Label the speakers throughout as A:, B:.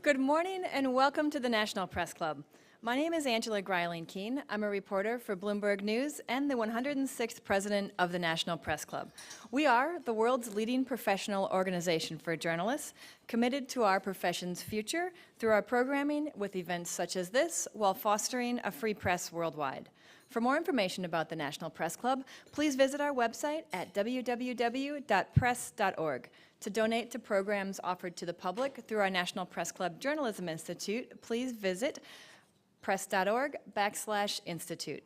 A: Good morning and welcome to the National Press Club. My name is Angela Greiling-Keene. I'm a reporter for Bloomberg News and the 106th president of the National Press Club. We are the world's leading professional organization for journalists, committed to our profession's future through our programming with events such as this, while fostering a free press worldwide. For more information about the National Press Club, please visit our website at www.press.org. To donate to programs offered to the public through our National Press Club Journalism Institute, please visit press.org/institute.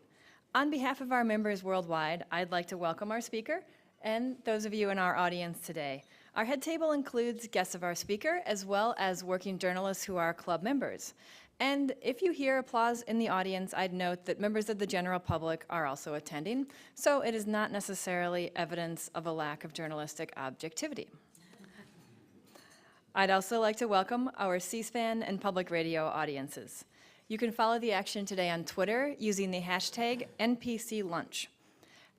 A: On behalf of our members worldwide, I'd like to welcome our speaker and those of you in our audience today. Our head table includes guests of our speaker, as well as working journalists who are club members. And if you hear applause in the audience, I'd note that members of the general public are also attending, so it is not necessarily evidence of a lack of journalistic objectivity. I'd also like to welcome our C-SPAN and public radio audiences. You can follow the action today on Twitter using the hashtag NPCLunch.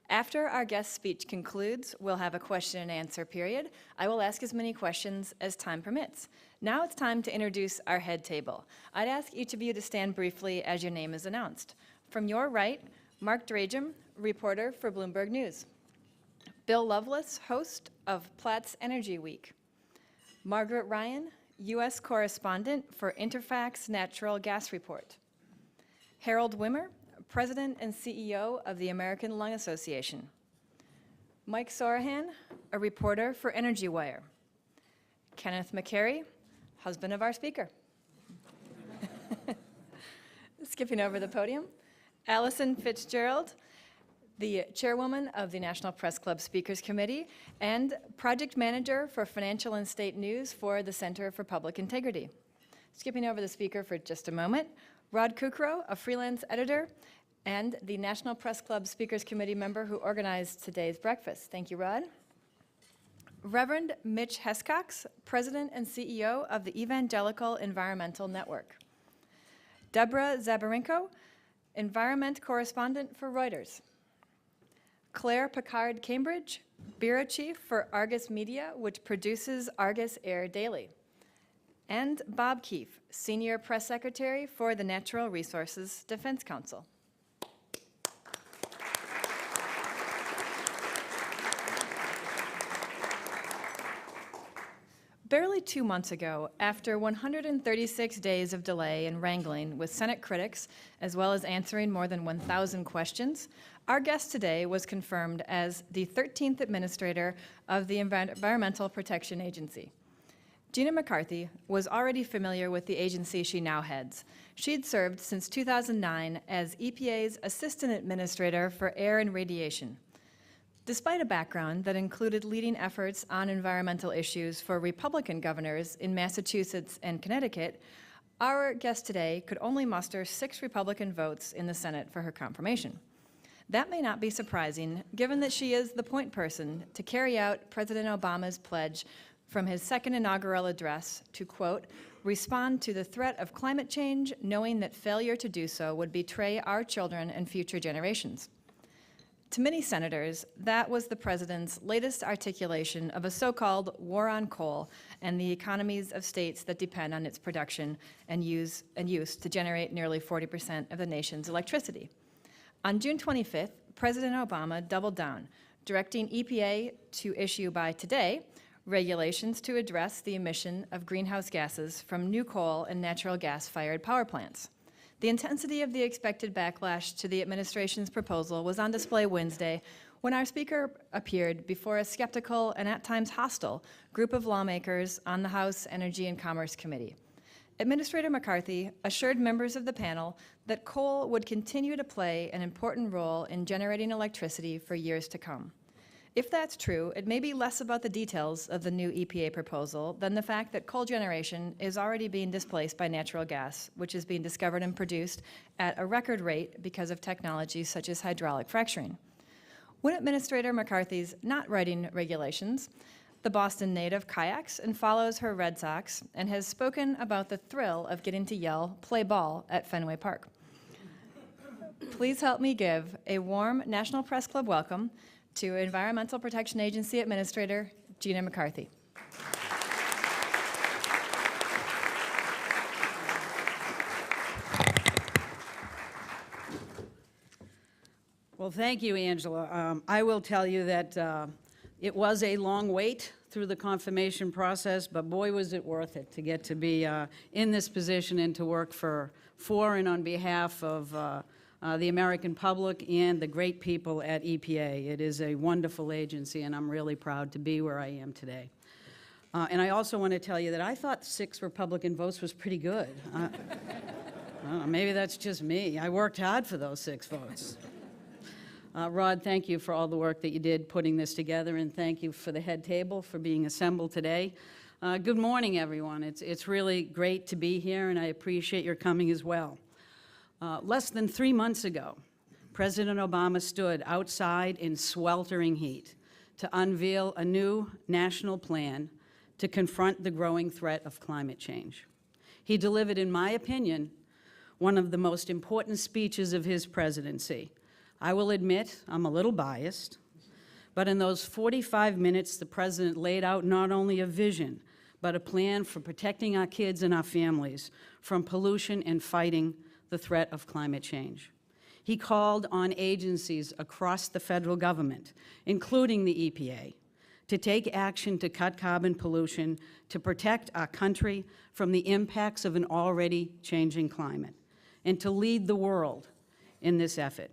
A: After our guest speech concludes, we'll have a question and answer period. I will ask as many questions as time permits. Now it's time to introduce our head table. I'd ask each of you to stand briefly as your name is announced. From your right, Mark Dragem, reporter for Bloomberg News. Bill Lovelace, host of Platts Energy Week. Margaret Ryan, U.S. correspondent for Interfax Natural Gas Report. Harold Wimmer, President and CEO of the American Lung Association. Mike Sorahan, a reporter for Energy Wire. Kenneth McCary, husband of our speaker. Skipping over the podium, Allison Fitzgerald, the chairwoman of the National Press Club Speakers Committee and project manager for financial and state news for the Center for Public Integrity. Skipping over the speaker for just a moment, Rod Kukrow, a freelance editor and the National Press Club Speakers Committee member who organized today's breakfast. Thank you, Rod. Reverend Mitch Hescox, president and CEO of the Evangelical Environmental Network. Deborah Zabarenko, environment correspondent for Reuters. Claire Picard-Cambridge, bureau chief for Argus Media, which produces Argus Air Daily. And Bob Keefe, senior press secretary for the Natural Resources Defense Council. Barely 2 months ago, after 136 days of delay and wrangling with Senate critics, as well as answering more than 1,000 questions, our guest today was confirmed as the 13th administrator of the Environmental Protection Agency. Gina McCarthy was already familiar with the agency she now heads. She'd served since 2009 as EPA's assistant administrator for air and radiation. Despite a background that included leading efforts on environmental issues for Republican governors in Massachusetts and Connecticut, our guest today could only muster 6 Republican votes in the Senate for her confirmation. That may not be surprising, given that she is the point person to carry out President Obama's pledge from his second inaugural address to, quote, respond to the threat of climate change, knowing that failure to do so would betray our children and future generations. To many senators, that was the president's latest articulation of a so-called war on coal and the economies of states that depend on its production and use to generate nearly 40% of the nation's electricity. On June 25th, President Obama doubled down, directing EPA to issue by today regulations to address the emission of greenhouse gases from new coal and natural gas-fired power plants. The intensity of the expected backlash to the administration's proposal was on display Wednesday when our speaker appeared before a skeptical and at times hostile group of lawmakers on the House Energy and Commerce Committee. Administrator McCarthy assured members of the panel that coal would continue to play an important role in generating electricity for years to come. If that's true, it may be less about the details of the new EPA proposal than the fact that coal generation is already being displaced by natural gas, which is being discovered and produced at a record rate because of technologies such as hydraulic fracturing. When Administrator McCarthy's not writing regulations, the Boston native kayaks and follows her Red Sox and has spoken about the thrill of getting to yell, "Play ball," at Fenway Park. Please help me give a warm National Press Club welcome to Environmental Protection Agency Administrator Gina McCarthy.
B: Well, thank you, Angela. I will tell you that it was a long wait through the confirmation process, but boy, was it worth it to get to be in this position and to work for and on behalf of the American public and the great people at EPA. It is a wonderful agency, and I'm really proud to be where I am today. And I also want to tell you that I thought 6 Republican votes was pretty good. I don't know, maybe that's just me. I worked hard for those 6 votes. Rod, thank you for all the work that you did putting this together, and thank you for the head table for being assembled today. Good morning, everyone. It's really great to be here, and I appreciate your coming as well. Less than 3 months ago, President Obama stood outside in sweltering heat to unveil a new national plan to confront the growing threat of climate change. He delivered, in my opinion, one of the most important speeches of his presidency. I will admit I'm a little biased, but in those 45 minutes, the president laid out not only a vision, but a plan for protecting our kids and our families from pollution and fighting the threat of climate change. He called on agencies across the federal government, including the EPA, to take action to cut carbon pollution, to protect our country from the impacts of an already changing climate, and to lead the world in this effort.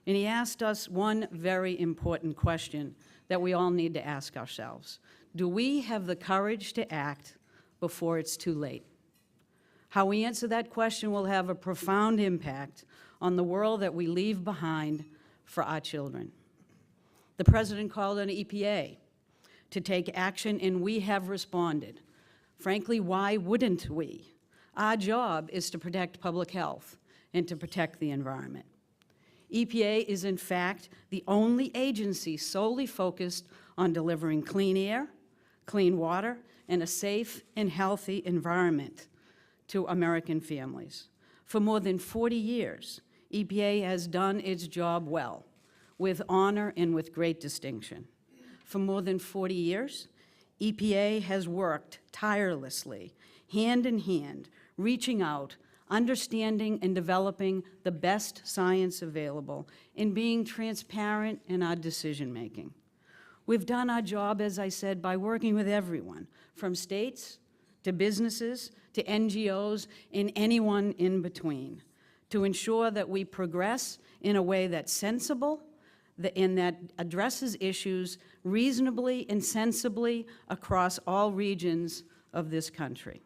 B: And he asked us one very important question that we all need to ask ourselves. Do we have the courage to act before it's too late? How we answer that question will have a profound impact on the world that we leave behind for our children. The President called on EPA to take action, and we have responded. Frankly, why wouldn't we? Our job is to protect public health and to protect the environment. EPA is, in fact, the only agency solely focused on delivering clean air, clean water, and a safe and healthy environment to American families. For more than 40 years, EPA has done its job well, with honor and with great distinction. For more than 40 years, EPA has worked tirelessly, hand in hand, reaching out, understanding and developing the best science available, and being transparent in our decision-making. We've done our job, as I said, by working with everyone, from states to businesses to NGOs and anyone in between, to ensure that we progress in a way that's sensible and that addresses issues reasonably and sensibly across all regions of this country.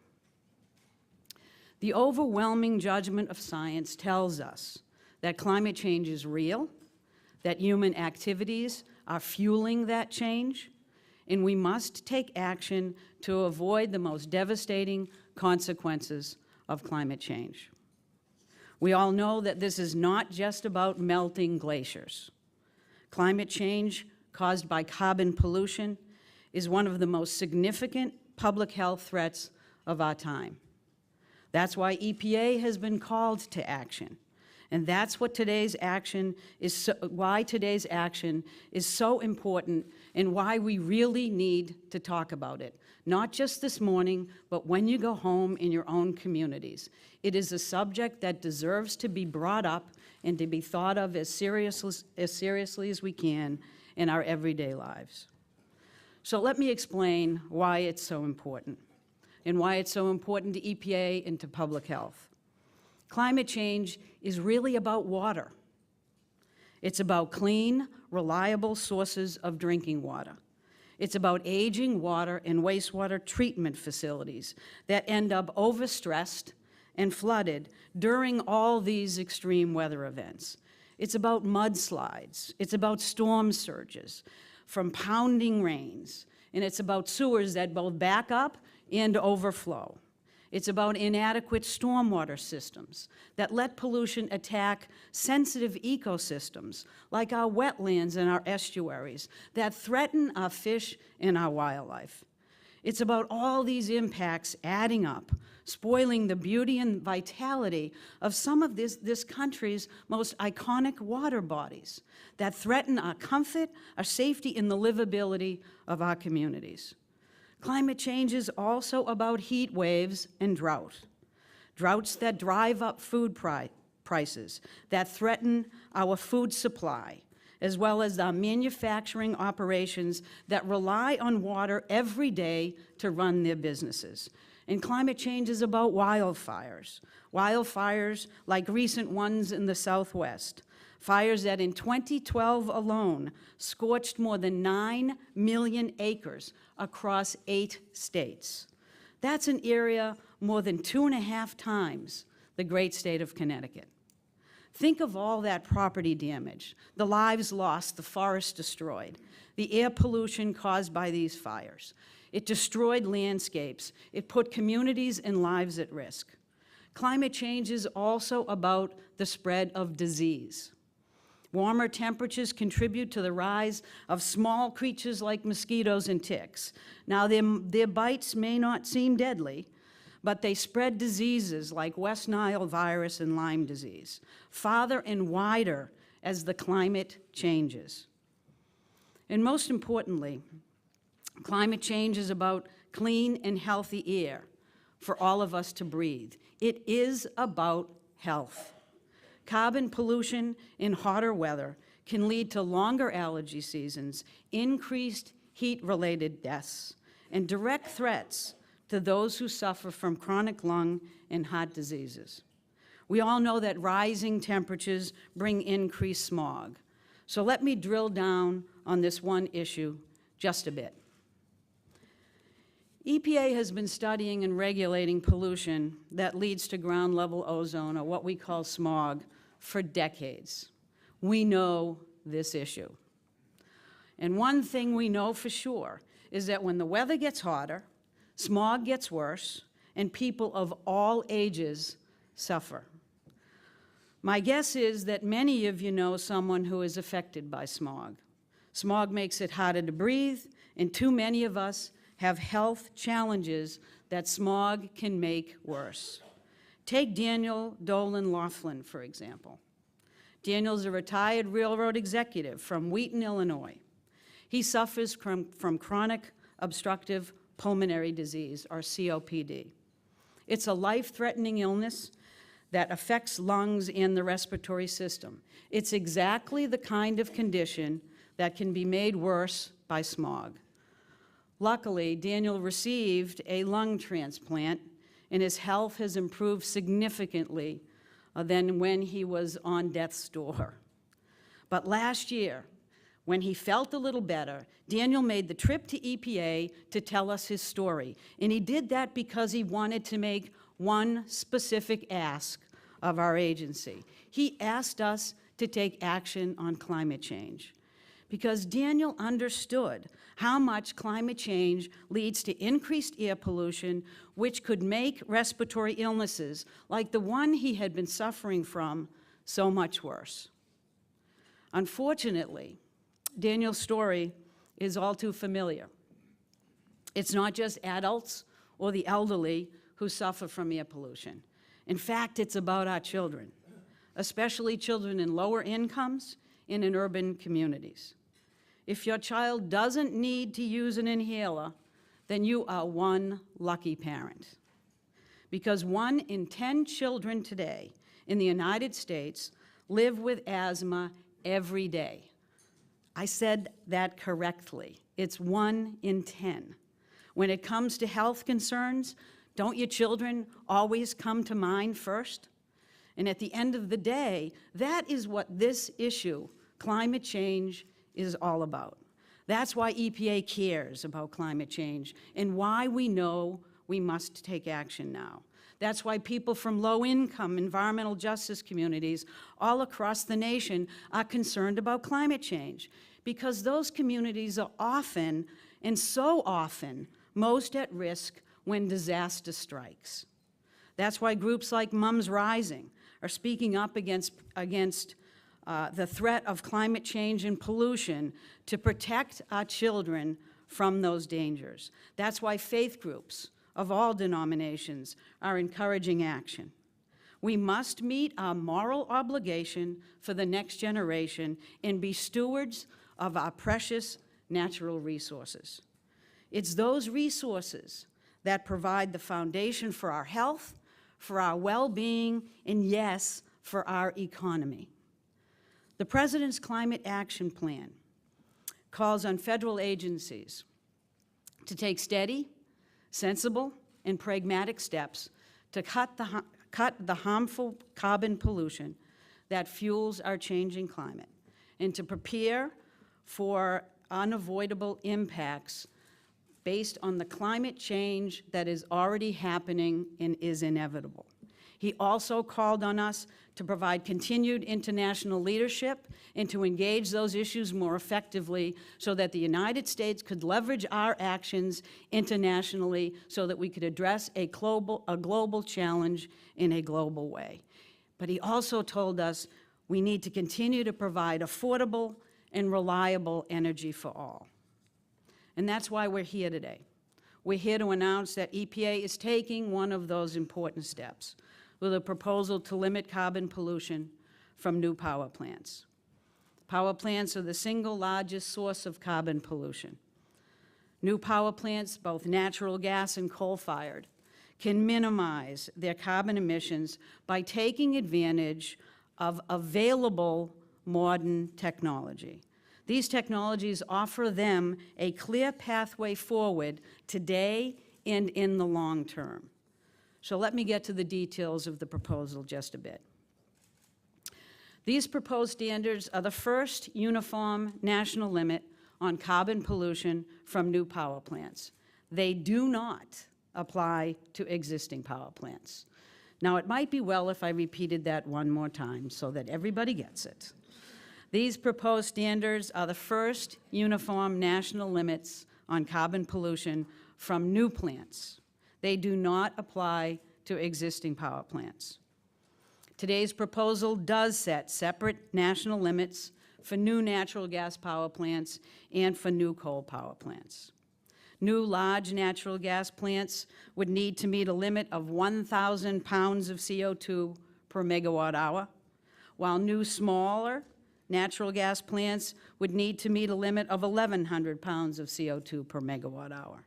B: The overwhelming judgment of science tells us that climate change is real, that human activities are fueling that change, and we must take action to avoid the most devastating consequences of climate change. We all know that this is not just about melting glaciers. Climate change caused by carbon pollution is one of the most significant public health threats of our time. That's why EPA has been called to action. And that's what today's action is, why today's action is so important and why we really need to talk about it. Not just this morning, but when you go home in your own communities. It is a subject that deserves to be brought up and to be thought of as seriously as we can in our everyday lives. So let me explain why it's so important and why it's so important to EPA and to public health. Climate change is really about water. It's about clean, reliable sources of drinking water. It's about aging water and wastewater treatment facilities that end up overstressed and flooded during all these extreme weather events. It's about mudslides. It's about storm surges from pounding rains. And it's about sewers that both back up and overflow. It's about inadequate stormwater systems that let pollution attack sensitive ecosystems like our wetlands and our estuaries that threaten our fish and our wildlife. It's about all these impacts adding up, spoiling the beauty and vitality of some of this country's most iconic water bodies that threaten our comfort, our safety, and the livability of our communities. Climate change is also about heat waves and drought. Droughts that drive up food prices that threaten our food supply, as well as our manufacturing operations that rely on water every day to run their businesses. And climate change is about wildfires. Wildfires like recent ones in the Southwest. Fires that in 2012 alone scorched more than 9 million acres across 8 states. That's an area more than 2.5 times the great state of Connecticut. Think of all that property damage, the lives lost, the forests destroyed, the air pollution caused by these fires. It destroyed landscapes. It put communities and lives at risk. Climate change is also about the spread of disease. Warmer temperatures contribute to the rise of small creatures like mosquitoes and ticks. Now, their bites may not seem deadly, but they spread diseases like West Nile virus and Lyme disease, farther and wider as the climate changes. And most importantly, climate change is about clean and healthy air for all of us to breathe. It is about health. Carbon pollution in hotter weather can lead to longer allergy seasons, increased heat-related deaths, and direct threats to those who suffer from chronic lung and heart diseases. We all know that rising temperatures bring increased smog. So let me drill down on this one issue just a bit. EPA has been studying and regulating pollution that leads to ground-level ozone, or what we call smog, for decades. We know this issue. And one thing we know for sure is that when the weather gets hotter, smog gets worse, and people of all ages suffer. My guess is that many of you know someone who is affected by smog. Smog makes it harder to breathe, and too many of us have health challenges that smog can make worse. Take Daniel Dolan Laughlin, for example. Daniel's a retired railroad executive from Wheaton, Illinois. He suffers from chronic obstructive pulmonary disease, or COPD. It's a life-threatening illness that affects lungs and the respiratory system. It's exactly the kind of condition that can be made worse by smog. Luckily, Daniel received a lung transplant, and his health has improved significantly than when he was on death's door. But last year, when he felt a little better, Daniel made the trip to EPA to tell us his story. And he did that because he wanted to make one specific ask of our agency. He asked us to take action on climate change, because Daniel understood how much climate change leads to increased air pollution, which could make respiratory illnesses like the one he had been suffering from so much worse. Unfortunately, Daniel's story is all too familiar. It's not just adults or the elderly who suffer from air pollution. In fact, it's about our children, especially children in lower incomes and in urban communities. If your child doesn't need to use an inhaler, then you are one lucky parent. Because 1 in 10 children today in the United States live with asthma every day. I said that correctly. It's 1 in 10. When it comes to health concerns, don't your children always come to mind first? And at the end of the day, that is what this issue, climate change, is all about. That's why EPA cares about climate change and why we know we must take action now. That's why people from low-income environmental justice communities all across the nation are concerned about climate change, because those communities are often, and so often, most at risk when disaster strikes. That's why groups like Mums Rising are speaking up against the threat of climate change and pollution to protect our children from those dangers. That's why faith groups of all denominations are encouraging action. We must meet our moral obligation for the next generation and be stewards of our precious natural resources. It's those resources that provide the foundation for our health, for our well-being, and yes, for our economy. The President's Climate Action Plan calls on federal agencies to take steady, sensible, and pragmatic steps to cut the harmful carbon pollution that fuels our changing climate and to prepare for unavoidable impacts based on the climate change that is already happening and is inevitable. He also called on us to provide continued international leadership and to engage those issues more effectively so that the United States could leverage our actions internationally so that we could address a global challenge in a global way. But he also told us we need to continue to provide affordable and reliable energy for all. And that's why we're here today. We're here to announce that EPA is taking one of those important steps with a proposal to limit carbon pollution from new power plants. Power plants are the single largest source of carbon pollution. New power plants, both natural gas and coal-fired, can minimize their carbon emissions by taking advantage of available modern technology. These technologies offer them a clear pathway forward today and in the long term. So let me get to the details of the proposal just a bit. These proposed standards are the first uniform national limit on carbon pollution from new power plants. They do not apply to existing power plants. Now, it might be well if I repeated that one more time so that everybody gets it. These proposed standards are the first uniform national limits on carbon pollution from new plants. They do not apply to existing power plants. Today's proposal does set separate national limits for new natural gas power plants and for new coal power plants. New large natural gas plants would need to meet a limit of 1,000 pounds of CO2 per megawatt hour, while new smaller natural gas plants would need to meet a limit of 1,100 pounds of CO2 per megawatt hour.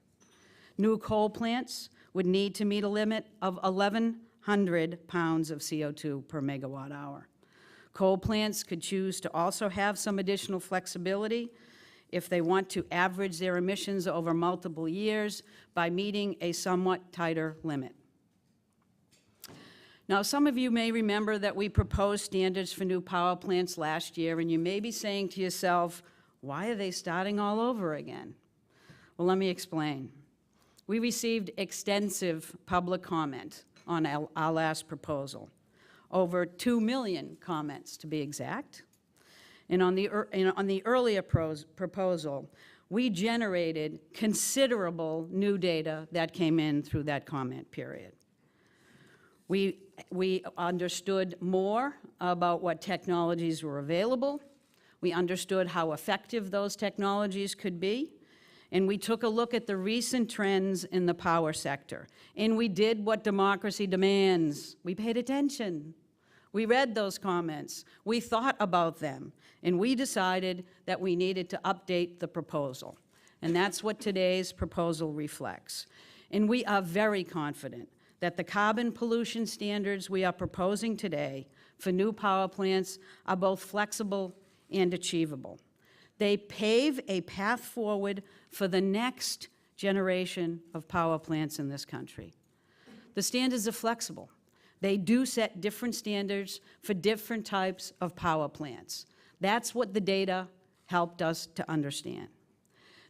B: New coal plants would need to meet a limit of 1,100 pounds of CO2 per megawatt hour. Coal plants could choose to also have some additional flexibility if they want to average their emissions over multiple years by meeting a somewhat tighter limit. Now, some of you may remember that we proposed standards for new power plants last year, and you may be saying to yourself, why are they starting all over again? Well, let me explain. We received extensive public comment on our last proposal, over 2 million comments to be exact. And on the earlier proposal, we generated considerable new data that came in through that comment period. We understood more about what technologies were available. We understood how effective those technologies could be. And we took a look at the recent trends in the power sector. And we did what democracy demands. We paid attention. We read those comments. We thought about them. And we decided that we needed to update the proposal. And that's what today's proposal reflects. And we are very confident that the carbon pollution standards we are proposing today for new power plants are both flexible and achievable. They pave a path forward for the next generation of power plants in this country. The standards are flexible. They do set different standards for different types of power plants. That's what the data helped us to understand.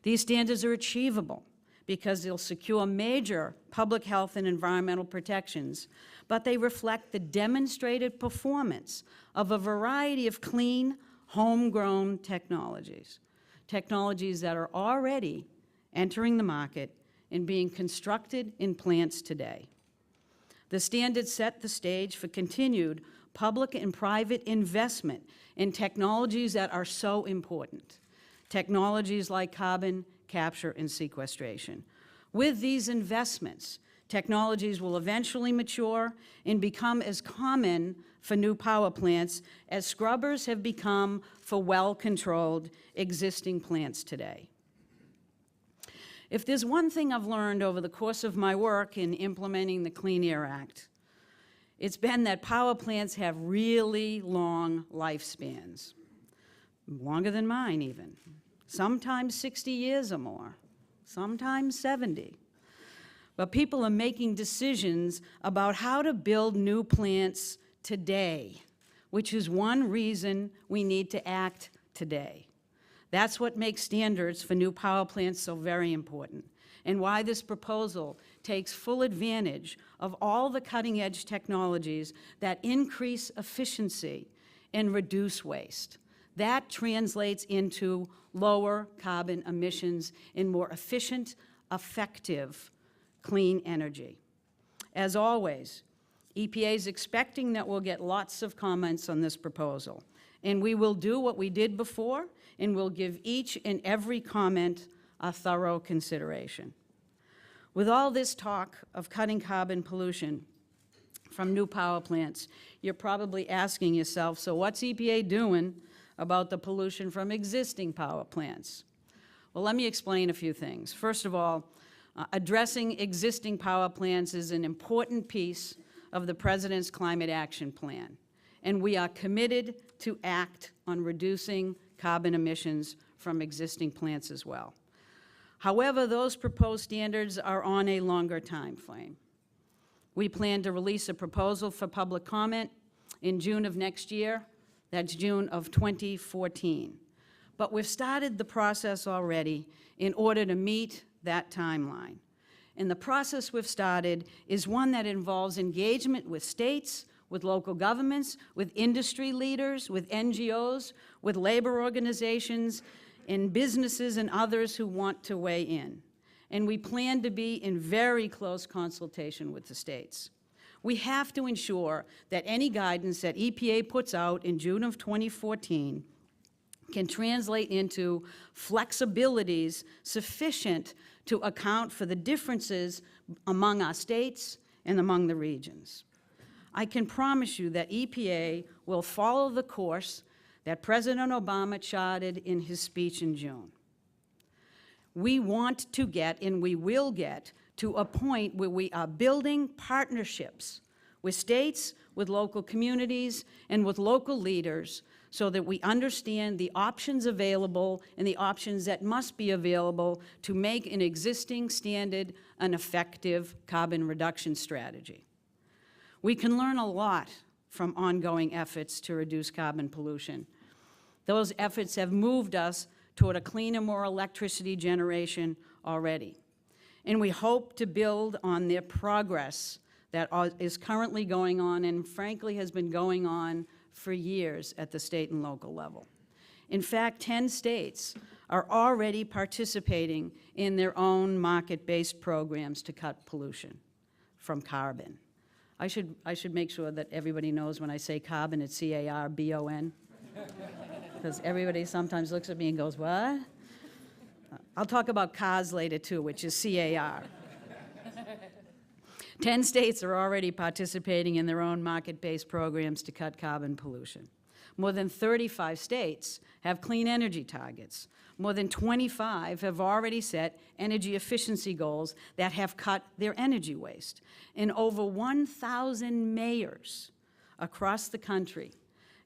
B: These standards are achievable because they'll secure major public health and environmental protections, but they reflect the demonstrated performance of a variety of clean, homegrown technologies, technologies that are already entering the market and being constructed in plants today. The standards set the stage for continued public and private investment in technologies that are so important, technologies like carbon capture and sequestration. With these investments, technologies will eventually mature and become as common for new power plants as scrubbers have become for well-controlled existing plants today. If there's one thing I've learned over the course of my work in implementing the Clean Air Act, it's been that power plants have really long lifespans, longer than mine even, sometimes 60 years or more, sometimes 70. But people are making decisions about how to build new plants today, which is one reason we need to act today. That's what makes standards for new power plants so very important, and why this proposal takes full advantage of all the cutting-edge technologies that increase efficiency and reduce waste. That translates into lower carbon emissions and more efficient, effective, clean energy. As always, EPA is expecting that we'll get lots of comments on this proposal, and we will do what we did before, and we'll give each and every comment a thorough consideration. With all this talk of cutting carbon pollution from new power plants, you're probably asking yourself, so what's EPA doing about the pollution from existing power plants? Well, let me explain a few things. First of all, addressing existing power plants is an important piece of the President's Climate Action Plan, and we are committed to act on reducing carbon emissions from existing plants as well. However, those proposed standards are on a longer time frame. We plan to release a proposal for public comment in June of next year. That's June of 2014. But we've started the process already in order to meet that timeline. And the process we've started is one that involves engagement with states, with local governments, with industry leaders, with NGOs, with labor organizations, and businesses and others who want to weigh in. And we plan to be in very close consultation with the states. We have to ensure that any guidance that EPA puts out in June of 2014 can translate into flexibilities sufficient to account for the differences among our states and among the regions. I can promise you that EPA will follow the course that President Obama charted in his speech in June. We want to get, and we will get, to a point where we are building partnerships with states, with local communities, and with local leaders so that we understand the options available and the options that must be available to make an existing standard an effective carbon reduction strategy. We can learn a lot from ongoing efforts to reduce carbon pollution. Those efforts have moved us toward a cleaner, more electricity generation already. And we hope to build on their progress that is currently going on and frankly has been going on for years at the state and local level. In fact, 10 states are already participating in their own market-based programs to cut pollution from carbon. I should make sure that everybody knows when I say carbon, it's C-A-R-B-O-N. Because everybody sometimes looks at me and goes, what? I'll talk about cars later too, which is CAR. 10 states are already participating in their own market-based programs to cut carbon pollution. More than 35 states have clean energy targets. More than 25 have already set energy efficiency goals that have cut their energy waste. And over 1,000 mayors across the country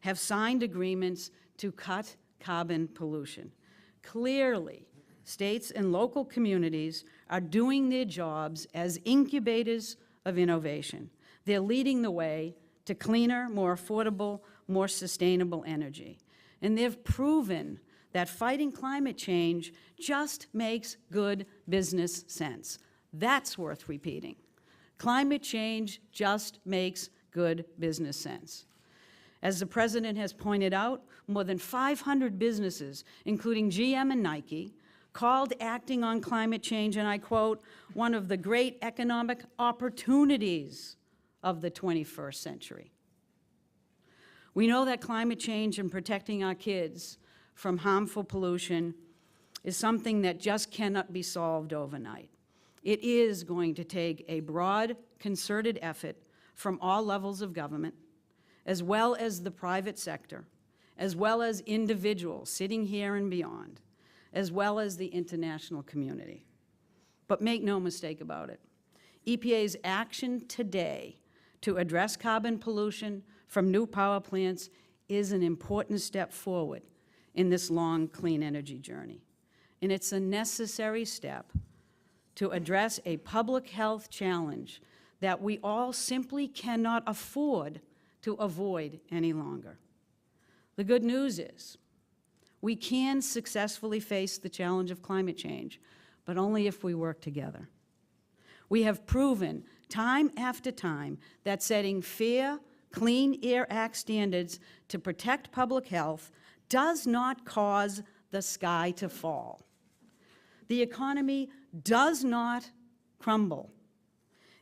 B: have signed agreements to cut carbon pollution. Clearly, states and local communities are doing their jobs as incubators of innovation. They're leading the way to cleaner, more affordable, more sustainable energy. And they've proven that fighting climate change just makes good business sense. That's worth repeating. Climate change just makes good business sense. As the President has pointed out, more than 500 businesses, including GM and Nike, called acting on climate change, and I quote, one of the great economic opportunities of the 21st century. We know that climate change and protecting our kids from harmful pollution is something that just cannot be solved overnight. It is going to take a broad, concerted effort from all levels of government, as well as the private sector, as well as individuals sitting here and beyond, as well as the international community. But make no mistake about it, EPA's action today to address carbon pollution from new power plants is an important step forward in this long clean energy journey. And it's a necessary step to address a public health challenge that we all simply cannot afford to avoid any longer. The good news is we can successfully face the challenge of climate change, but only if we work together. We have proven time after time that setting fair, Clean Air Act standards to protect public health does not cause the sky to fall. The economy does not crumble.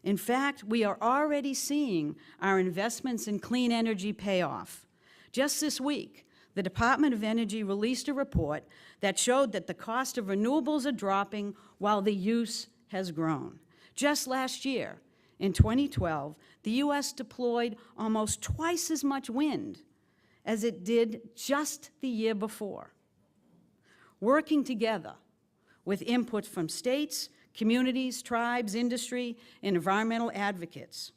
B: In fact, we are already seeing our investments in clean energy pay off. Just this week, the Department of Energy released a report that showed that the cost of renewables are dropping while the use has grown. Just last year, in 2012, the U.S. deployed almost twice as much wind as it did just the year before. Working together with input from states, communities, tribes, industry, and environmental advocates,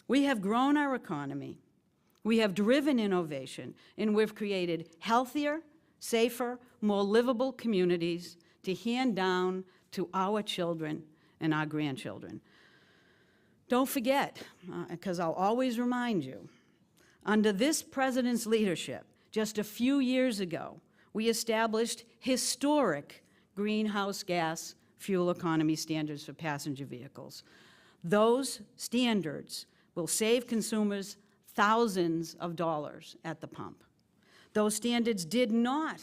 B: we have grown our economy, we have driven innovation, and we've created healthier, safer, more livable communities to hand down to our children and our grandchildren. Don't forget, because I'll always remind you, under this president's leadership, just a few years ago, we established historic greenhouse gas fuel economy standards for passenger vehicles. Those standards will save consumers thousands of dollars at the pump. Those standards did not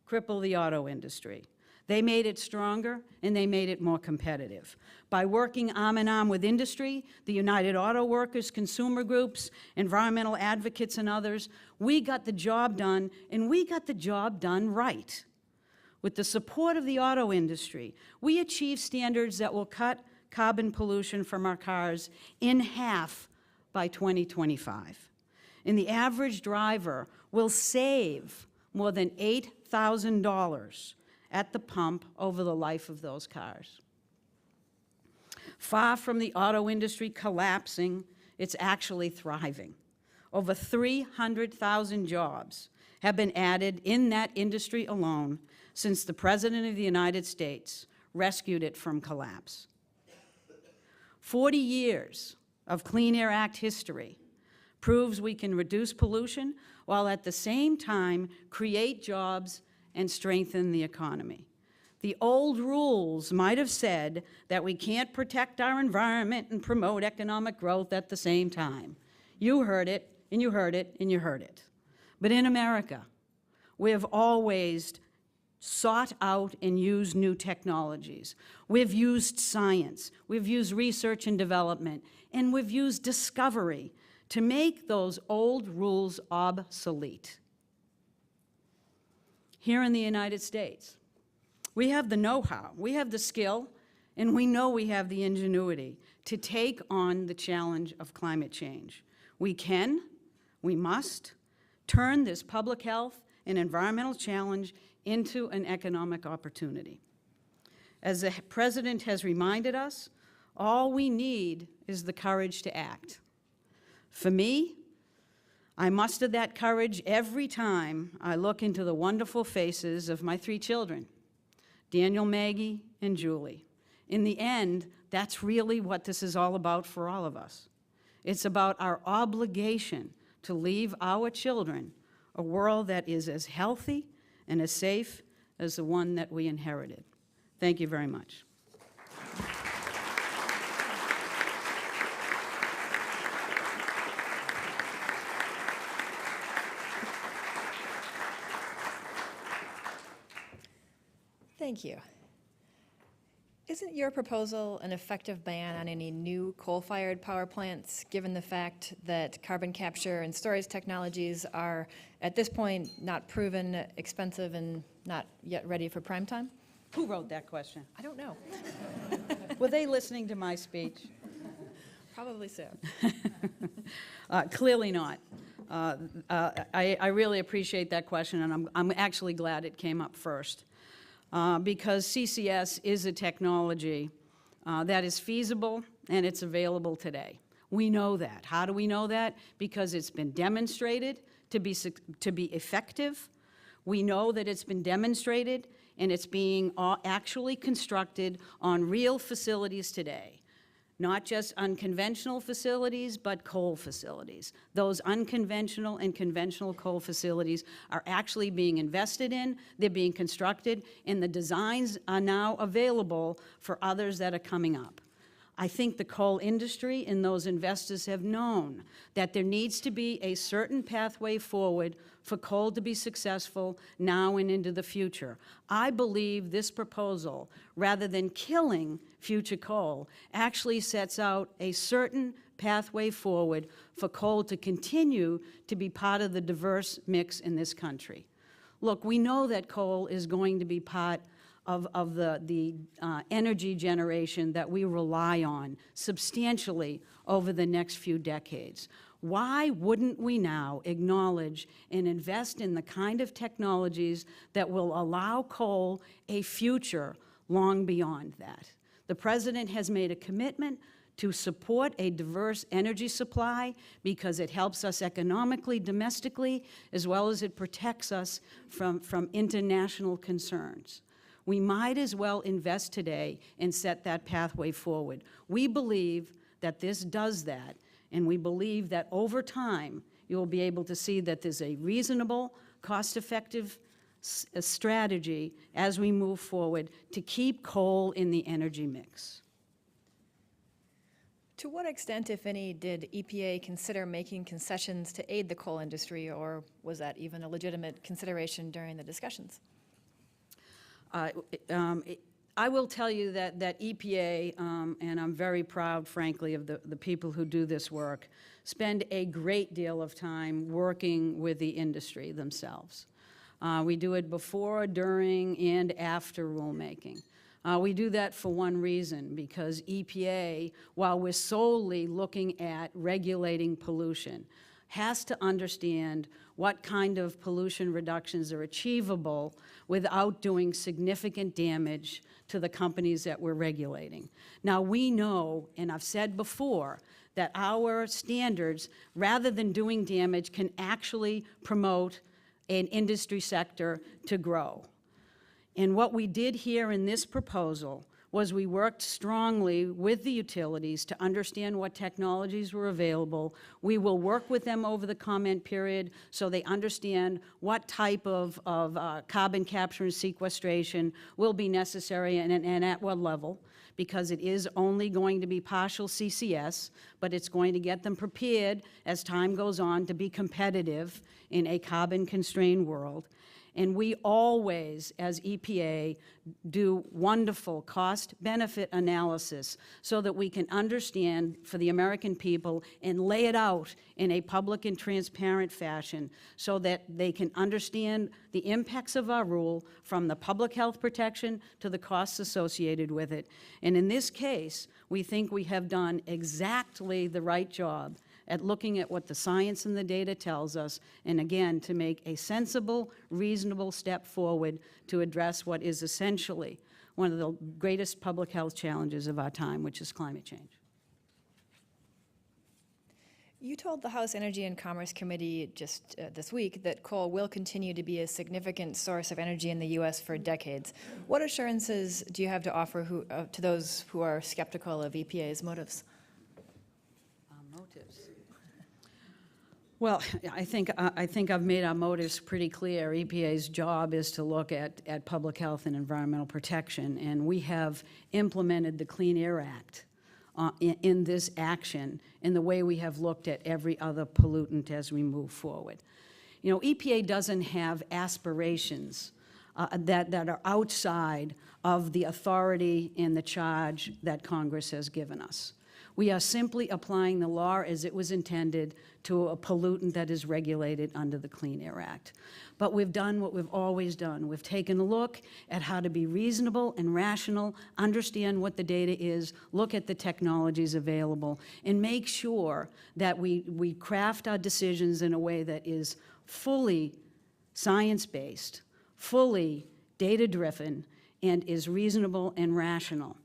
B: cripple the auto industry. They made it stronger and they made it more competitive. By working arm in arm with industry, the United Auto Workers, consumer groups, environmental advocates, and others, we got the job done, and we got the job done right. With the support of the auto industry, we achieved standards that will cut carbon pollution from our cars in half by 2025. And the average driver will save more than $8,000 at the pump over the life of those cars. Far from the auto industry collapsing, it's actually thriving. Over 300,000 jobs have been added in that industry alone since the President of the United States rescued it from collapse. 40 years of Clean Air Act history proves we can reduce pollution while at the same time create jobs and strengthen the economy. The old rules might have said that we can't protect our environment and promote economic growth at the same time. You heard it, and you heard it, and you heard it. But in America, we have always sought out and used new technologies. We've used science, we've used research and development, and we've used discovery to make those old rules obsolete. Here in the United States, we have the know-how, we have the skill, and we know we have the ingenuity to take on the challenge of climate change. We can, we must, turn this public health and environmental challenge into an economic opportunity. As the President has reminded us, all we need is the courage to act. For me, I muster that courage every time I look into the wonderful faces of my 3 children, Daniel, Maggie, and Julie. In the end, that's really what this is all about for all of us. It's about our obligation to leave our children a world that is as healthy and as safe as the one that we inherited. Thank you very much.
A: Thank you. Isn't your proposal an effective ban on any new coal-fired power plants, given the fact that carbon capture and storage technologies are, at this point, not proven, expensive, and not yet ready for prime time?
B: Who wrote that question?
A: I don't know.
B: Were they listening to my speech?
A: Probably so.
B: Clearly not. I really appreciate that question, and I'm actually glad it came up first. Because CCS is a technology that is feasible and it's available today. We know that. How do we know that? Because it's been demonstrated to be effective. We know that it's been demonstrated, and it's being actually constructed on real facilities today. Not just unconventional facilities, but coal facilities. Those unconventional and conventional coal facilities are actually being invested in, they're being constructed, and the designs are now available for others that are coming up. I think the coal industry and those investors have known that there needs to be a certain pathway forward for coal to be successful now and into the future. I believe this proposal, rather than killing future coal, actually sets out a certain pathway forward for coal to continue to be part of the diverse mix in this country. Look, we know that coal is going to be part of the energy generation that we rely on substantially over the next few decades. Why wouldn't we now acknowledge and invest in the kind of technologies that will allow coal a future long beyond that? The President has made a commitment to support a diverse energy supply because it helps us economically, domestically, as well as it protects us from international concerns. We might as well invest today and set that pathway forward. We believe that this does that, and we believe that over time, you'll be able to see that there's a reasonable, cost-effective strategy as we move forward to keep coal in the energy mix.
A: To what extent, if any, did EPA consider making concessions to aid the coal industry, or was that even a legitimate consideration during the discussions?
B: I will tell you that EPA, and I'm very proud, frankly, of the people who do this work, spend a great deal of time working with the industry themselves. We do it before, during, and after rulemaking. We do that for one reason, because EPA, while we're solely looking at regulating pollution, has to understand what kind of pollution reductions are achievable without doing significant damage to the companies that we're regulating. Now, we know, and I've said before, that our standards, rather than doing damage, can actually promote an industry sector to grow. And what we did here in this proposal was we worked strongly with the utilities to understand what technologies were available. We will work with them over the comment period so they understand what type of carbon capture and sequestration will be necessary and at what level, because it is only going to be partial CCS, but it's going to get them prepared as time goes on to be competitive in a carbon-constrained world. And we always, as EPA, do wonderful cost-benefit analysis so that we can understand for the American people and lay it out in a public and transparent fashion so that they can understand the impacts of our rule, from the public health protection to the costs associated with it. And in this case, we think we have done exactly the right job at looking at what the science and the data tells us, and again, to make a sensible, reasonable step forward to address what is essentially one of the greatest public health challenges of our time, which is climate change.
A: You told the House Energy and Commerce Committee just this week that coal will continue to be a significant source of energy in the U.S. for decades. What assurances do you have to offer to those who are skeptical of EPA's motives?
B: Motives. Well, I think I've made our motives pretty clear. EPA's job is to look at public health and environmental protection, and we have implemented the Clean Air Act in this action in the way we have looked at every other pollutant as we move forward. You know, EPA doesn't have aspirations that are outside of the authority and the charge that Congress has given us. We are simply applying the law as it was intended to a pollutant that is regulated under the Clean Air Act. But we've done what we've always done. We've taken a look at how to be reasonable and rational, understand what the data is, look at the technologies available, and make sure that we craft our decisions in a way that is fully science-based, fully data-driven, and is reasonable and rational.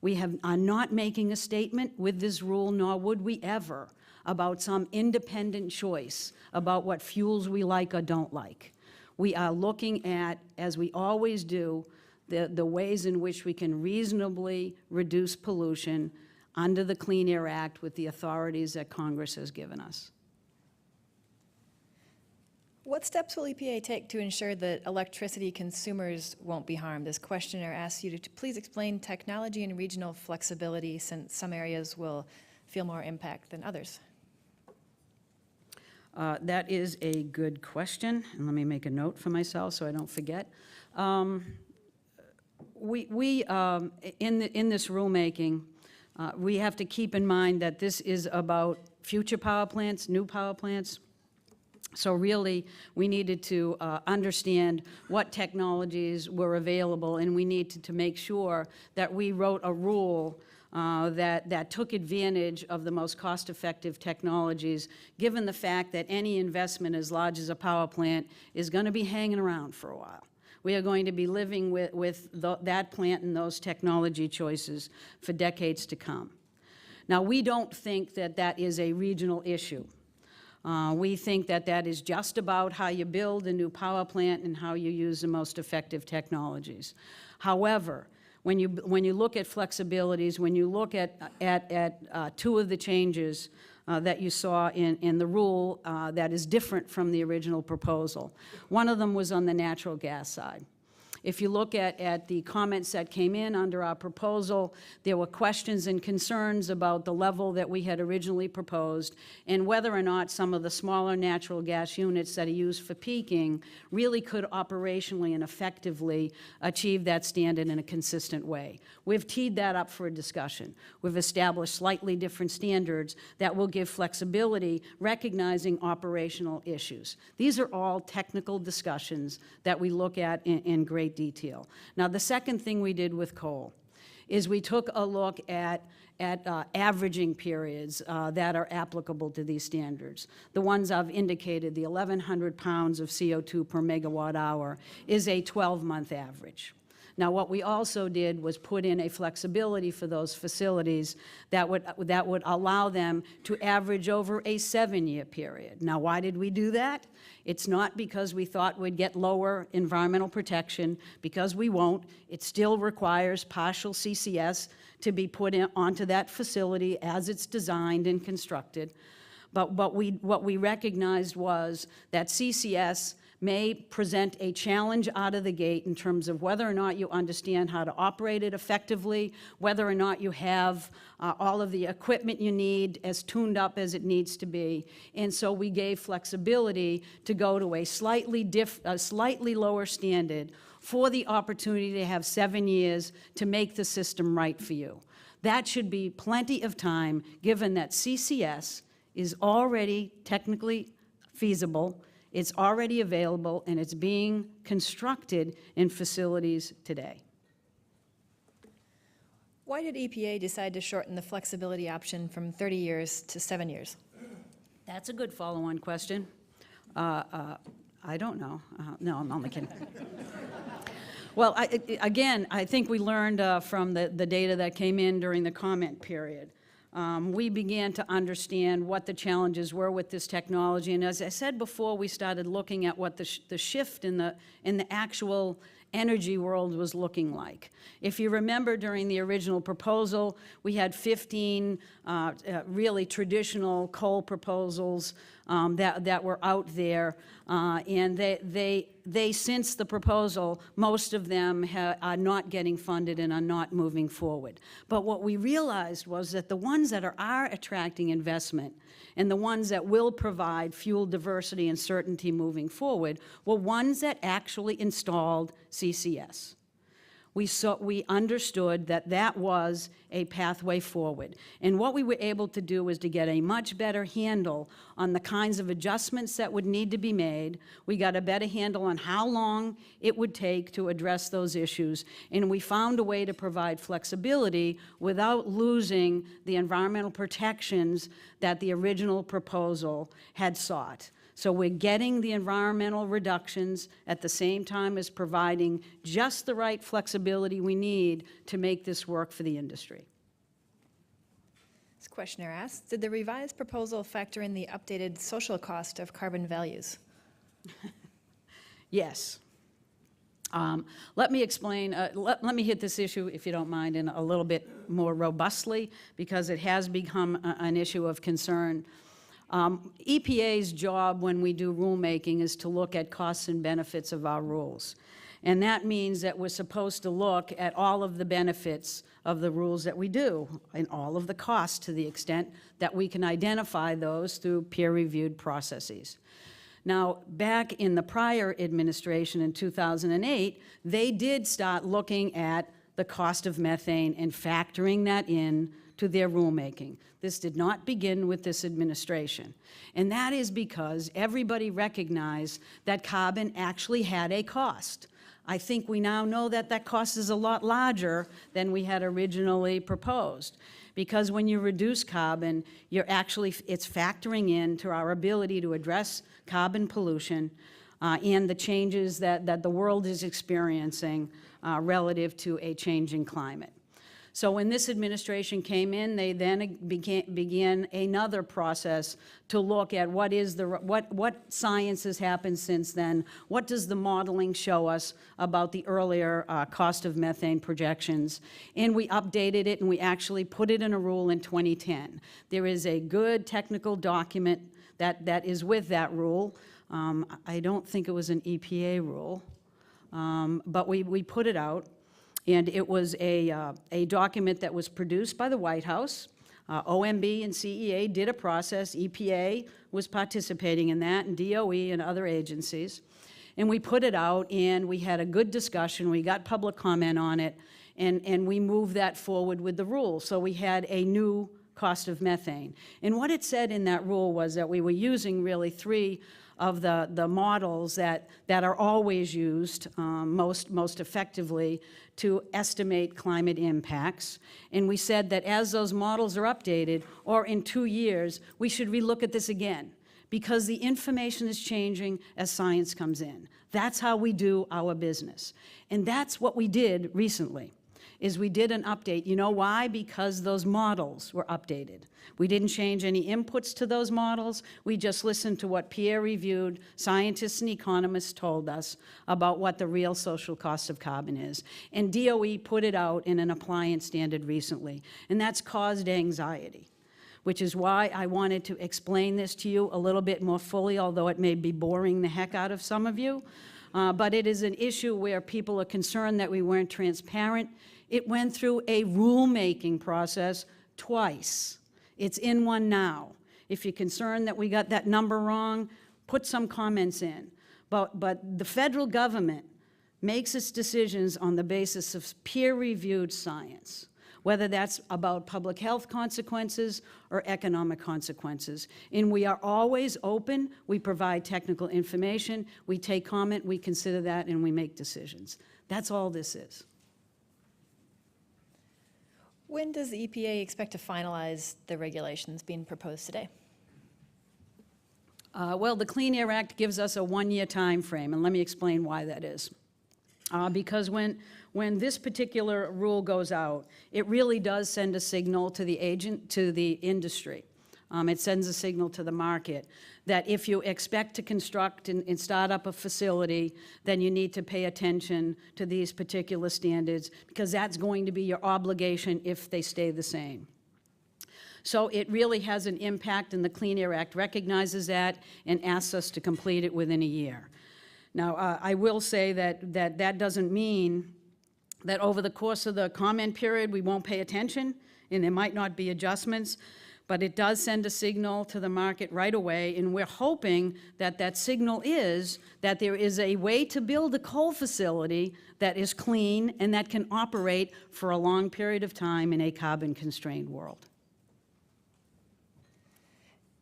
B: are not making a statement with this rule, nor would we ever, about some independent choice about what fuels we like or don't like. We are looking at, as we always do, the ways in which we can reasonably reduce pollution under the Clean Air Act with the authorities that Congress has given us.
A: What steps will EPA take to ensure that electricity consumers won't be harmed? This questioner asks you to please explain technology and regional flexibility, since some areas will feel more impact than others.
B: That is a good question, and let me make a note for myself so I don't forget. In this rulemaking, we have to keep in mind that this is about future power plants, new power plants. So really, we needed to understand what technologies were available, and we needed to make sure that we wrote a rule that took advantage of the most cost-effective technologies, given the fact that any investment as large as a power plant is going to be hanging around for a while. We are going to be living with that plant and those technology choices for decades to come. Now, we don't think that that is a regional issue. We think that that is just about how you build a new power plant and how you use the most effective technologies. However, when you look at flexibilities, when you look at two of the changes that you saw in the rule that is different from the original proposal, one of them was on the natural gas side. If you look at the comments that came in under our proposal, there were questions and concerns about the level that we had originally proposed and whether or not some of the smaller natural gas units that are used for peaking really could operationally and effectively achieve that standard in a consistent way. We've teed that up for a discussion. We've established slightly different standards that will give flexibility, recognizing operational issues. These are all technical discussions that we look at in great detail. Now, the second thing we did with coal is we took a look at averaging periods that are applicable to these standards. The ones I've indicated, the 1,100 pounds of CO2 per megawatt hour, is a 12-month average. Now, what we also did was put in a flexibility for those facilities that would allow them to average over a 7-year period. Now, why did we do that? It's not because we thought we'd get lower environmental protection, because we won't. It still requires partial CCS to be put onto that facility as it's designed and constructed. But what we recognized was that CCS may present a challenge out of the gate in terms of whether or not you understand how to operate it effectively, whether or not you have all of the equipment you need as tuned up as it needs to be. And so we gave flexibility to go to a slightly lower standard for the opportunity to have 7 years to make the system right for you. That should be plenty of time, given that CCS is already technically feasible, it's already available, and it's being constructed in facilities today.
A: Why did EPA decide to shorten the flexibility option from 30 years to 7 years?
B: That's a good follow-on question. I don't know. No, I'm only kidding. Well, again, I think we learned from the data that came in during the comment period. We began to understand what the challenges were with this technology, and as I said before, we started looking at what the shift in the actual energy world was looking like. If you remember, during the original proposal, we had 15 really traditional coal proposals that were out there, and they since the proposal, most of them are not getting funded and are not moving forward. But what we realized was that the ones that are attracting investment and the ones that will provide fuel diversity and certainty moving forward were ones that actually installed CCS. We understood that that was a pathway forward. And what we were able to do was to get a much better handle on the kinds of adjustments that would need to be made. We got a better handle on how long it would take to address those issues. And we found a way to provide flexibility without losing the environmental protections that the original proposal had sought. So we're getting the environmental reductions at the same time as providing just the right flexibility we need to make this work for the industry.
A: This questioner asks, did the revised proposal factor in the updated social cost of carbon values?
B: Yes. Let me explain, let me hit this issue, if you don't mind, in a little bit more robustly, because it has become an issue of concern. EPA's job when we do rulemaking is to look at costs and benefits of our rules. And that means that we're supposed to look at all of the benefits of the rules that we do, and all of the costs to the extent that we can identify those through peer-reviewed processes. Now, back in the prior administration in 2008, they did start looking at the cost of methane and factoring that in to their rulemaking. This did not begin with this administration. And that is because everybody recognized that carbon actually had a cost. I think we now know that that cost is a lot larger than we had originally proposed. Because when you reduce carbon, it's factoring into our ability to address carbon pollution and the changes that the world is experiencing relative to a changing climate. So when this administration came in, they then began another process to look at what science has happened since then, what does the modeling show us about the earlier cost of methane projections, and we updated it and we actually put it in a rule in 2010. There is a good technical document that is with that rule. I don't think it was an EPA rule, but we put it out. And it was a document that was produced by the White House. OMB and CEA did a process. EPA was participating in that, and DOE and other agencies. And we put it out, and we had a good discussion. We got public comment on it, and we moved that forward with the rule. So we had a new cost of methane. And what it said in that rule was that we were using really three of the models that are always used most effectively to estimate climate impacts. And we said that as those models are updated, or in 2 years, we should relook at this again, because the information is changing as science comes in. That's how we do our business. And that's what we did recently, is we did an update. You know why? Because those models were updated. We didn't change any inputs to those models. We just listened to what peer-reviewed scientists and economists told us about what the real social cost of carbon is. And DOE put it out in an appliance standard recently, and that's caused anxiety, which is why I wanted to explain this to you a little bit more fully, although it may be boring the heck out of some of you. But it is an issue where people are concerned that we weren't transparent. It went through a rulemaking process twice. It's in one now. If you're concerned that we got that number wrong, put some comments in. But the federal government makes its decisions on the basis of peer-reviewed science, whether that's about public health consequences or economic consequences. And we are always open. We provide technical information. We take comment. We consider that, and we make decisions. That's all this is.
A: When does the EPA expect to finalize the regulations being proposed today?
B: Well, the Clean Air Act gives us a 1-year time frame, and let me explain why that is. Because when this particular rule goes out, it really does send a signal to the industry. It sends a signal to the market that if you expect to construct and start up a facility, then you need to pay attention to these particular standards, because that's going to be your obligation if they stay the same. So it really has an impact, and the Clean Air Act recognizes that and asks us to complete it within a year. Now, I will say that doesn't mean that over the course of the comment period we won't pay attention and there might not be adjustments, but it does send a signal to the market right away, and we're hoping that that signal is that there is a way to build a coal facility that is clean and that can operate for a long period of time in a carbon-constrained world.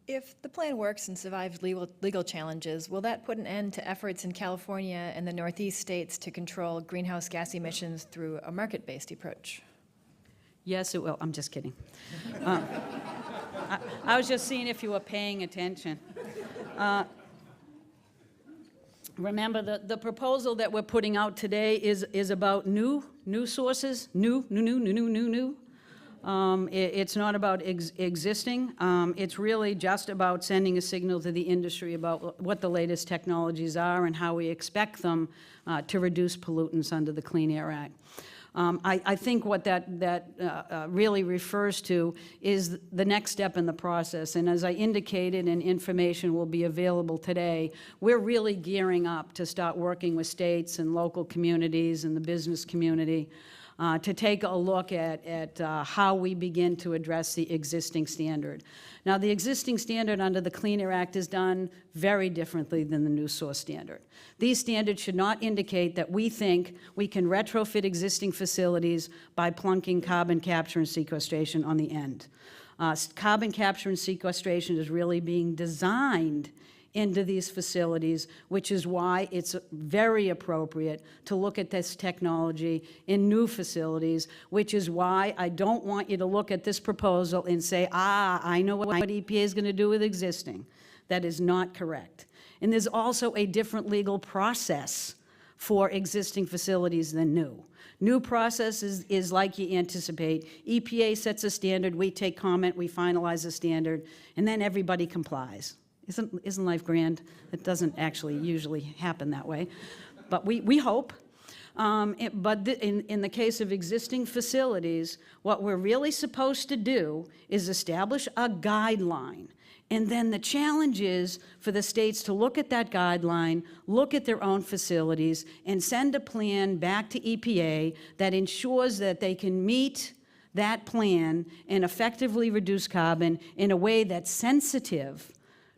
A: If the plan works and survives legal challenges, will that put an end to efforts in California and the Northeast states to control greenhouse gas emissions through a market-based approach?
B: Yes, it will. I'm just kidding. I was just seeing if you were paying attention. remember, the proposal that we're putting out today is about new sources, new. It's not about existing. It's really just about sending a signal to the industry about what the latest technologies are and how we expect them to reduce pollutants under the Clean Air Act. I think what that really refers to is the next step in the process. And as I indicated, and information will be available today, we're really gearing up to start working with states and local communities and the business community to take a look at how we begin to address the existing standard. Now, the existing standard under the Clean Air Act is done very differently than the new source standard. These standards should not indicate that we think we can retrofit existing facilities by plunking carbon capture and sequestration on the end. Carbon capture and sequestration is really being designed into these facilities, which is why it's very appropriate to look at this technology in new facilities, which is why I don't want you to look at this proposal and say, I know what EPA is going to do with existing. That is not correct. And there's also a different legal process for existing facilities than new. New process is like you anticipate. EPA sets a standard, we take comment, we finalize the standard, and then everybody complies. Isn't life grand? It doesn't actually usually happen that way, but we hope. But in the case of existing facilities, what we're really supposed to do is establish a guideline. And then the challenge is for the states to look at that guideline, look at their own facilities, and send a plan back to EPA that ensures that they can meet that plan and effectively reduce carbon in a way that's sensitive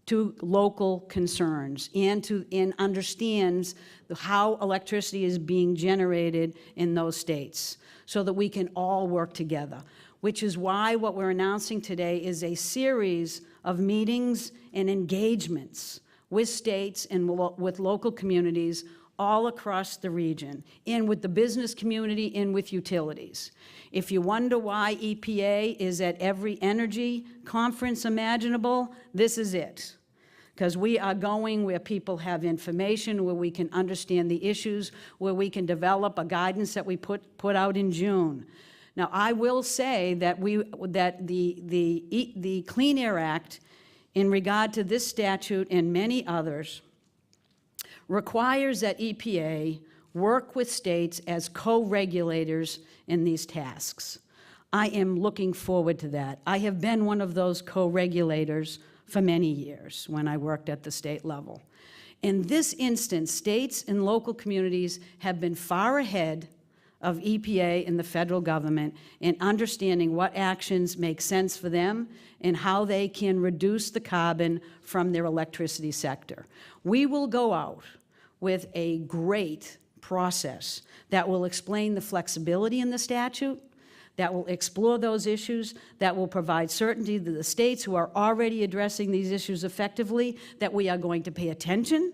B: to local concerns and understands how electricity is being generated in those states so that we can all work together, which is why what we're announcing today is a series of meetings and engagements with states and with local communities all across the region, and with the business community and with utilities. If you wonder why EPA is at every energy conference imaginable, this is it. Because we are going where people have information, where we can understand the issues, where we can develop a guidance that we put out in June. Now, I will say that the Clean Air Act, in regard to this statute and many others, requires that EPA work with states as co-regulators in these tasks. I am looking forward to that. I have been one of those co-regulators for many years when I worked at the state level. In this instance, states and local communities have been far ahead of EPA and the federal government in understanding what actions make sense for them and how they can reduce the carbon from their electricity sector. We will go out with a great process that will explain the flexibility in the statute, that will explore those issues, that will provide certainty to the states who are already addressing these issues effectively, that we are going to pay attention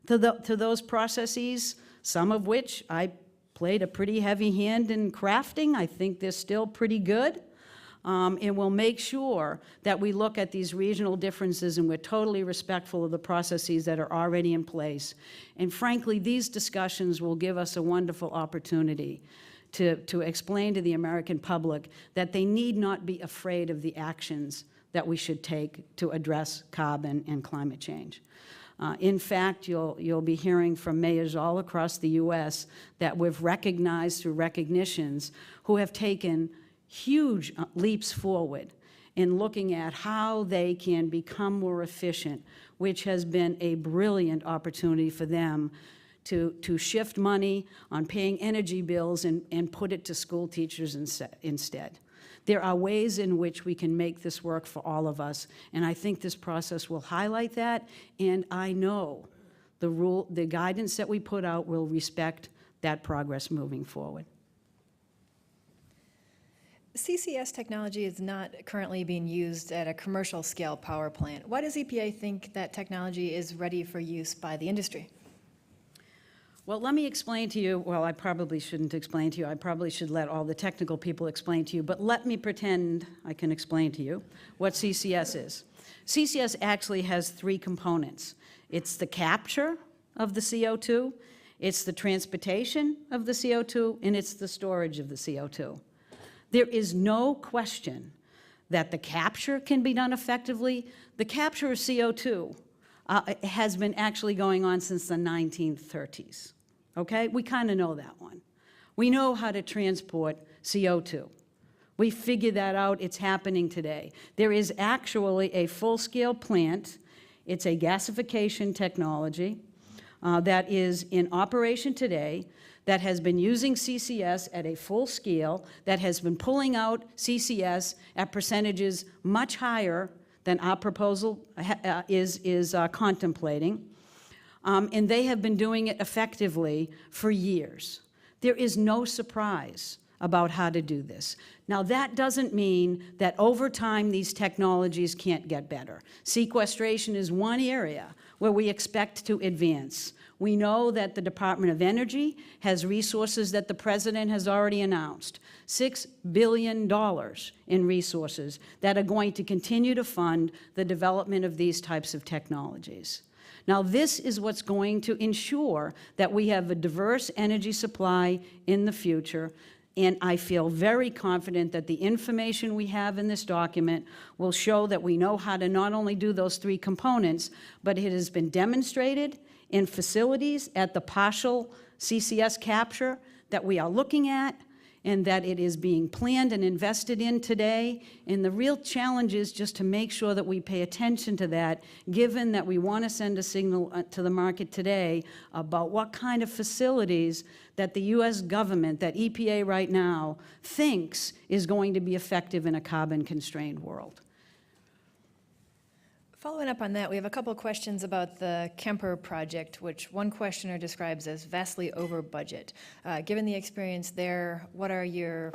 B: to those processes, some of which I played a pretty heavy hand in crafting. I think they're still pretty good. And we'll make sure that we look at these regional differences and we're totally respectful of the processes that are already in place. And frankly, these discussions will give us a wonderful opportunity to explain to the American public that they need not be afraid of the actions that we should take to address carbon and climate change. In fact, you'll be hearing from mayors all across the U.S. that we've recognized through recognitions who have taken huge leaps forward in looking at how they can become more efficient, which has been a brilliant opportunity for them to shift money on paying energy bills and put it to school teachers instead. There are ways in which we can make this work for all of us, and I think this process will highlight that, and I know the guidance that we put out will respect that progress moving forward.
A: CCS technology is not currently being used at a commercial scale power plant. Why does EPA think that technology is ready for use by the industry?
B: Well, let me explain to you, well, I probably shouldn't explain to you, I probably should let all the technical people explain to you, but let me pretend I can explain to you what CCS is. CCS actually has three components. It's the capture of the CO2, it's the transportation of the CO2, and it's the storage of the CO2. There is no question that the capture can be done effectively. The capture of CO2 has been actually going on since the 1930s, okay? We kind of know that one. We know how to transport CO2. We figured that out. It's happening today. There is actually a full-scale plant. It's a gasification technology that is in operation today, that has been using CCS at a full scale, that has been pulling out CCS at percentages much higher than our proposal is contemplating. And they have been doing it effectively for years. There is no surprise about how to do this. Now, that doesn't mean that over time these technologies can't get better. Sequestration is one area where we expect to advance. We know that the Department of Energy has resources that the President has already announced, $6 billion in resources that are going to continue to fund the development of these types of technologies. Now, this is what's going to ensure that we have a diverse energy supply in the future, and I feel very confident that the information we have in this document will show that we know how to not only do those three components, but it has been demonstrated in facilities at the partial CCS capture that we are looking at, and that it is being planned and invested in today. And the real challenge is just to make sure that we pay attention to that, given that we want to send a signal to the market today about what kind of facilities that the U.S. government, that EPA right now, thinks is going to be effective in a carbon-constrained world.
A: Following up on that, we have a couple of questions about the Kemper project, which one questioner describes as vastly over budget. Given the experience there, what are your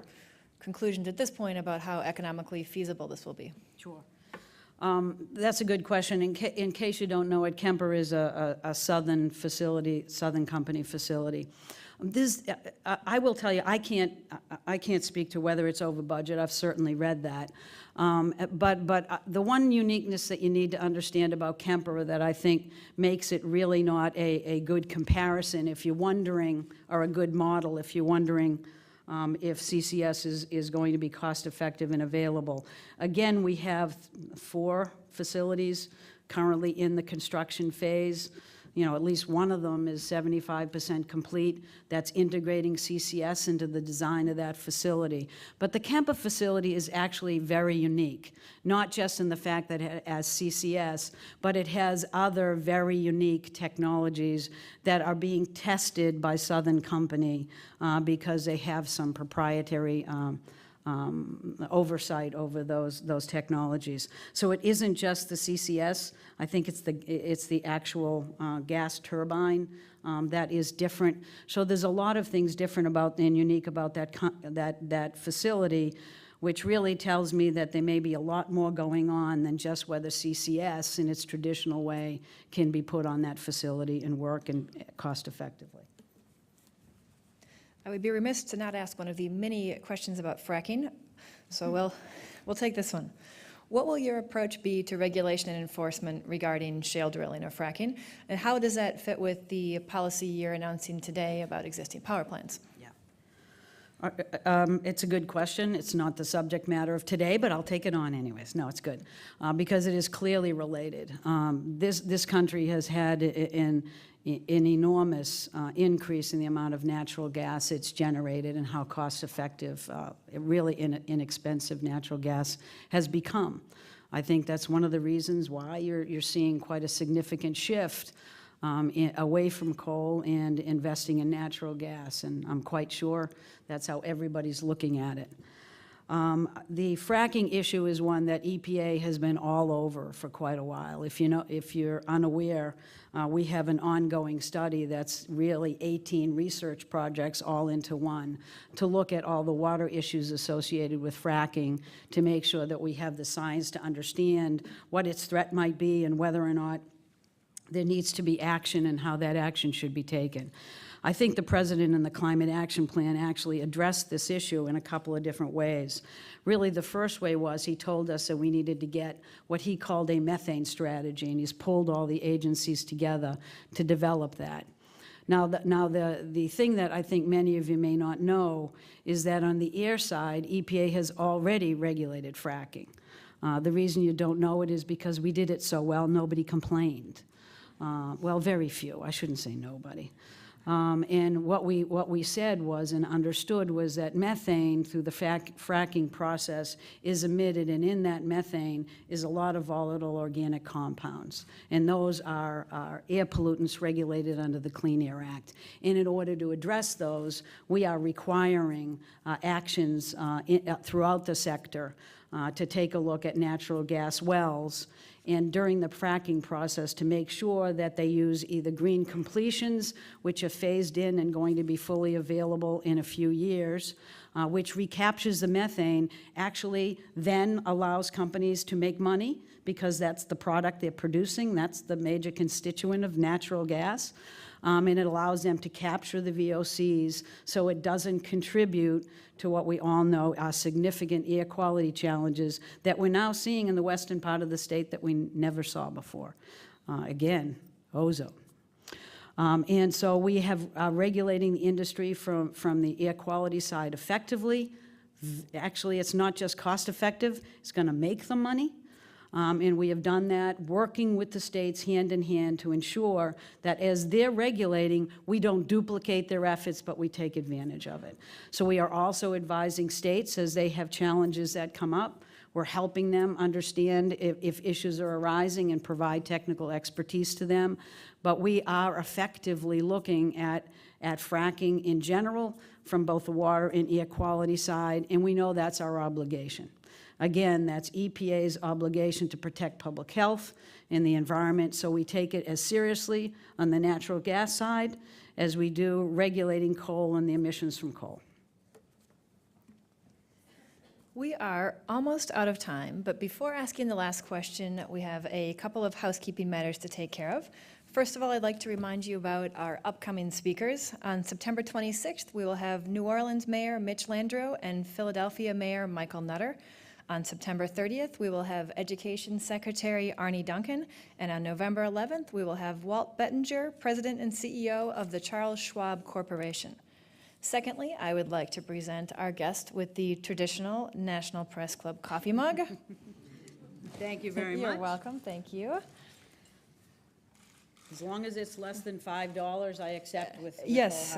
A: conclusions at this point about how economically feasible this will be?
B: Sure. That's a good question. In case you don't know it, Kemper is a southern facility, Southern Company facility. I will tell you, I can't speak to whether it's over budget. I've certainly read that. But the one uniqueness that you need to understand about Kemper that I think makes it really not a good comparison if you're wondering, or a good model if you're wondering if CCS is going to be cost-effective and available. Again, we have 4 facilities currently in the construction phase. You know, at least one of them is 75% complete. That's integrating CCS into the design of that facility. But the Kemper facility is actually very unique, not just in the fact that it has CCS, but it has other very unique technologies that are being tested by Southern Company because they have some proprietary oversight over those technologies. So it isn't just the CCS. I think it's the actual gas turbine that is different. So there's a lot of things different about and unique about that facility, which really tells me that there may be a lot more going on than just whether CCS in its traditional way can be put on that facility and work and cost effectively.
A: I would be remiss to not ask one of the many questions about fracking, so we'll take this one. What will your approach be to regulation and enforcement regarding shale drilling or fracking, and how does that fit with the policy you're announcing today about existing power plants?
B: It's a good question. It's not the subject matter of today, but I'll take it on anyways. No, it's good, because it is clearly related. This country has had an enormous increase in the amount of natural gas it's generated and how cost-effective, really inexpensive natural gas has become. I think that's one of the reasons why you're seeing quite a significant shift away from coal and investing in natural gas, and I'm quite sure that's how everybody's looking at it. The fracking issue is one that EPA has been all over for quite a while. If you're unaware, we have an ongoing study that's really 18 research projects all into one to look at all the water issues associated with fracking, to make sure that we have the science to understand what its threat might be and whether or not there needs to be action and how that action should be taken. I think the President and the Climate Action Plan actually addressed this issue in a couple of different ways. Really, the first way was he told us that we needed to get what he called a methane strategy, and he's pulled all the agencies together to develop that. Now, the thing that I think many of you may not know is that on the air side, EPA has already regulated fracking. The reason you don't know it is because we did it so well, nobody complained. Well, very few. I shouldn't say nobody. And what we said was and understood was that methane through the fracking process is emitted, and in that methane is a lot of volatile organic compounds. And those are air pollutants regulated under the Clean Air Act. And in order to address those, we are requiring actions throughout the sector to take a look at natural gas wells and during the fracking process to make sure that they use either green completions, which are phased in and going to be fully available in a few years, which recaptures the methane, actually then allows companies to make money because that's the product they're producing. That's the major constituent of natural gas. And it allows them to capture the VOCs so it doesn't contribute to what we all know are significant air quality challenges that we're now seeing in the western part of the state that we never saw before. Again, ozone. And so we have regulating the industry from the air quality side effectively. Actually, it's not just cost effective, it's going to make them money. And we have done that working with the states hand in hand to ensure that as they're regulating, we don't duplicate their efforts, but we take advantage of it. So we are also advising states as they have challenges that come up. We're helping them understand if issues are arising and provide technical expertise to them. But we are effectively looking at fracking in general from both the water and air quality side, and we know that's our obligation. Again, that's EPA's obligation to protect public health and the environment, so we take it as seriously on the natural gas side as we do regulating coal and the emissions from coal.
A: We are almost out of time, but before asking the last question, we have a couple of housekeeping matters to take care of. First of all, I'd like to remind you about our upcoming speakers. On September 26th, we will have New Orleans Mayor Mitch Landrieu and Philadelphia Mayor Michael Nutter. On September 30th, we will have Education Secretary Arnie Duncan, and on November 11th, we will have Walt Bettinger, President and CEO of the Charles Schwab Corporation. Secondly, I would like to present our guest with the traditional National Press Club coffee mug.
B: Thank you very much.
A: You're welcome, thank you.
B: As long as it's less than $5, I accept with
A: yes.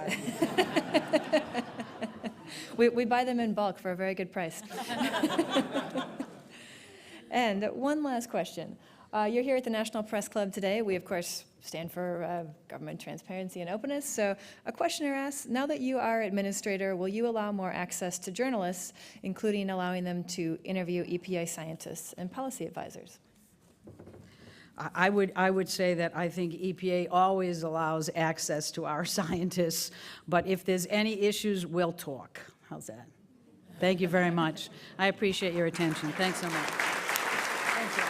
A: We buy them in bulk for a very good price. And one last question. You're here at the National Press Club today. We, of course, stand for government transparency and openness. So a questioner asks, now that you are administrator, will you allow more access to journalists, including allowing them to interview EPA scientists and policy advisors?
B: I would say that I think EPA always allows access to our scientists, but if there's any issues, we'll talk. How's that? Thank you very much. I appreciate your attention. Thanks so much. Thank you.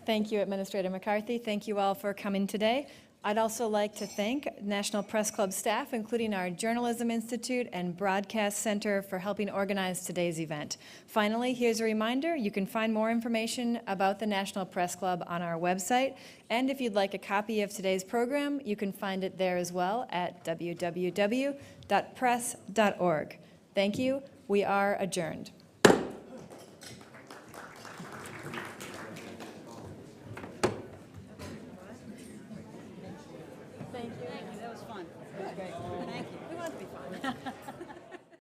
A: Thank you, Administrator McCarthy. Thank you all for coming today. I'd also like to thank National Press Club staff, including our Journalism Institute and Broadcast Center, for helping organize today's event. Finally, here's a reminder, you can find more information about the National Press Club on our website, and if you'd like a copy of today's program, you can find it there as well at www.press.org. Thank you. We are adjourned. Thank you. That was